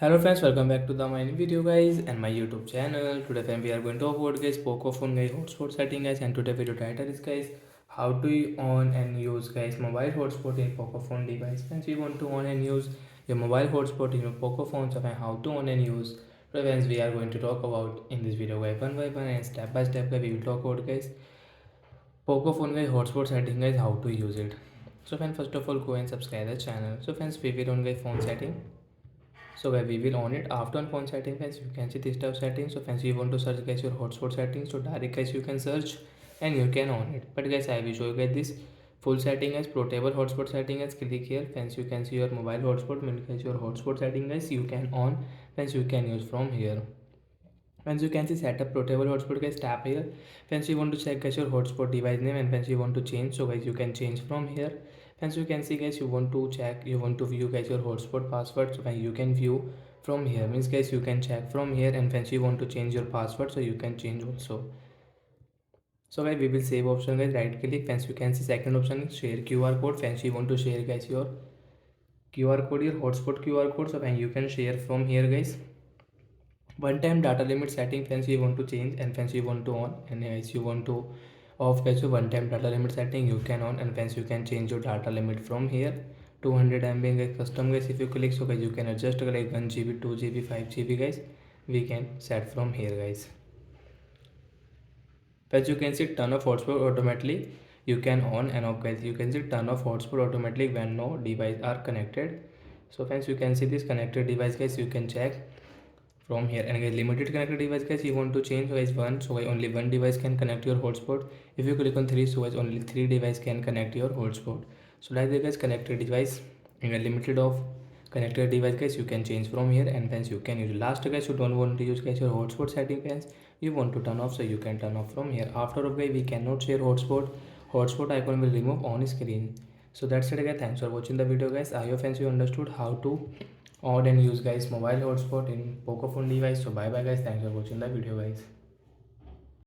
Hello friends, welcome back to the my new video guys and my YouTube channel. Today friend we are going to talk about guys poco phone guys hotspot setting guys, and today video title is guys how do you on and use guys mobile hotspot in poco phone device. Friends, we want to on and use your mobile hotspot in your poco phone, so how to on and use. Today friends we are going to talk about in this video guys one by one and step by step guys we will talk about guys poco phone guys hotspot setting guys, how to use it. So friends, first of all go and subscribe the channel. So friends, we will on guys phone setting. So where we will on it after on phone setting guys, you can see this type settings. So friends, you want to search guys your hotspot settings, so direct guys you can search and you can on it. But guys, I will show you guys this full setting as portable hotspot setting as. Click here friends, you can see your mobile hotspot. When guys your hotspot setting guys you can on, friends you can use from here. Once you can see setup portable hotspot guys, tap here. Once you want to check guys your hotspot device name, and once you want to change, so guys you can change from here. Once you can see guys, you want to check, you want to view guys your hotspot password, so you can view from here. Means guys you can check from here, and once you want to change your password, so you can change also. So guys, we will save option guys, right click. Once you can see second option is share QR code. Once you want to share guys your QR code, your hotspot QR code, so you can share from here guys. One time data limit setting, friends you want to change, and friends you want to on, and if you want to off guys, so one time data limit setting you can on, and friends you can change your data limit from here. 200 MB guys custom guys, if you click, so guys you can adjust like 1 GB 2 GB 5 GB guys, we can set from here guys. As you can see turn off hotspot automatically, you can on and off guys. You can see turn off hotspot automatically when no device are connected. So friends, you can see this connected device guys, you can check from here. And guys, limited connected device guys, you want to change, so guys one, so guys only one device can connect your hotspot. If you click on three, so guys only three device can connect your hotspot. So like that guys, connected device and a limited of connected device guys, you can change from here, and friends you can use. Last guys, you don't want to use guys your hotspot setting, friends you want to turn off, so you can turn off from here. After of guys, we cannot share hotspot icon will remove on screen. So that's it guys, thanks for watching the video guys. I hope friends you understood how to on and use guys mobile hotspot in poco phone device. So bye bye guys, thanks for watching the video guys.